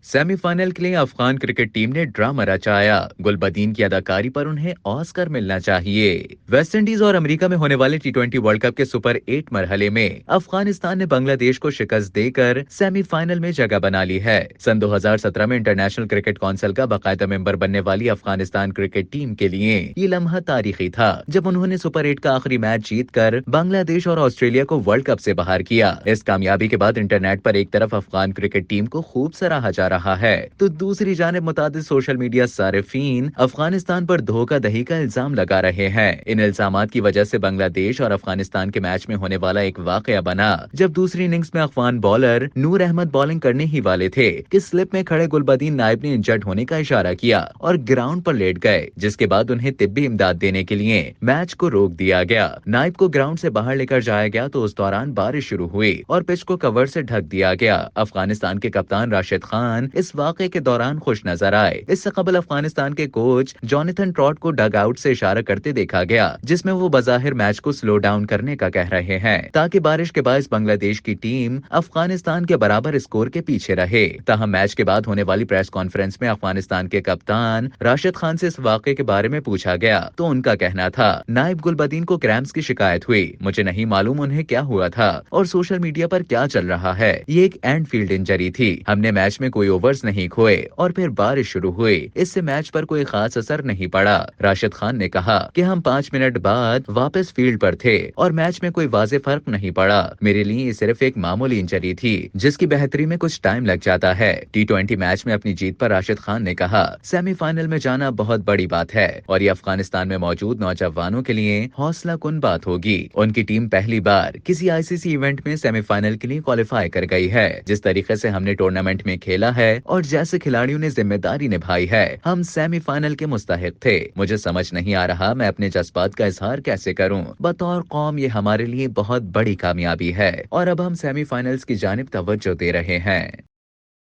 Semifinal के लिए Afghan cricket team ने ड्रामा रचाया। गुलबदीन की अदाकारी पर उन्हें ऑस्कर मिलना चाहिए। वेस्टइंडीज और अमेरिका में होने वाले टी20 वर्ल्ड कप के सुपर 8 मरहले में अफगानिस्तान ने बांग्लादेश को शिकस्त देकर सेमीफाइनल में जगह बना ली है। सन 2017 में इंटरनेशनल क्रिकेट काउंसिल का बाकायदा मेंबर बनने वाली अफगानिस्तान क्रिकेट टीम के लिए ये लम्हा तारीखी था, जब उन्होंने सुपर 8 का आखिरी मैच जीतकर बांग्लादेश और ऑस्ट्रेलिया को वर्ल्ड कप से बाहर किया। इस कामयाबी के बाद इंटरनेट पर एक तरफ अफगान क्रिकेट टीम को खूब सराहा जा रहा है, तो दूसरी जानिब मुतादिद सोशल मीडिया सारिफीन अफगानिस्तान पर धोखाधड़ी का इल्जाम लगा रहे हैं। इन इल्जामात की वजह से बांग्लादेश और अफगानिस्तान के मैच में होने वाला एक वाकया बना, जब दूसरी इनिंग्स में अफगान बॉलर नूर अहमद बॉलिंग करने ही वाले थे कि स्लिप में खड़े गुलबदीन नाइब ने इंजर्ड होने का इशारा किया और ग्राउंड पर लेट गए, जिसके बाद उन्हें तिब्बी इमदाद देने के लिए मैच को रोक दिया गया। नाइब को ग्राउंड से बाहर लेकर जाया गया तो उस दौरान बारिश शुरू हुई और पिच को कवर से ढक दिया गया। अफगानिस्तान के कप्तान राशिद खान इस वाकये के दौरान खुश नजर आए। इससे कबल अफगानिस्तान के कोच जॉनथन ट्रॉट को डग आउट से इशारा करते देखा गया, जिसमें वो बजाहिर मैच को स्लो डाउन करने का कह रहे हैं, ताकि बारिश के बायस बांग्लादेश की टीम अफगानिस्तान के बराबर स्कोर के पीछे रहे। तहम मैच के बाद होने वाली प्रेस कॉन्फ्रेंस में अफगानिस्तान के कप्तान राशिद खान से इस वाकये के बारे में पूछा गया तो उनका कहना था, नाइब गुलबदीन को क्रैम्प्स की शिकायत हुई, मुझे नहीं मालूम उन्हें क्या हुआ था और सोशल मीडिया पर क्या चल रहा है। ये एक एंड फील्ड इंजरी थी, हमने मैच में कोई ओवर्स नहीं खोए और फिर बारिश शुरू हुई, इससे मैच पर कोई खास असर नहीं पड़ा। राशिद खान ने कहा कि हम 5 मिनट बाद वापस फील्ड पर थे और मैच में कोई वाज़ेह फर्क नहीं पड़ा। मेरे लिए ये सिर्फ एक मामूली इंजरी थी, जिसकी बेहतरी में कुछ टाइम लग जाता है। टी20 मैच में अपनी जीत पर राशिद खान ने कहा, सेमीफाइनल में जाना बहुत बड़ी बात है और ये अफगानिस्तान में मौजूद नौजवानों के लिए हौसला कुन बात होगी। उनकी टीम पहली बार किसी आईसीसी इवेंट में सेमीफाइनल के लिए क्वालिफाई कर गई है। जिस तरीके से हमने टूर्नामेंट में खेला है और जैसे खिलाड़ियों ने जिम्मेदारी निभाई है, हम सेमीफाइनल के मुस्तहिक थे। मुझे समझ नहीं आ रहा मैं अपने जज्बात का इजहार कैसे करूं। बतौर कौम ये हमारे लिए बहुत बड़ी कामयाबी है और अब हम सेमीफाइनल्स की जानिब तवज्जो दे रहे हैं।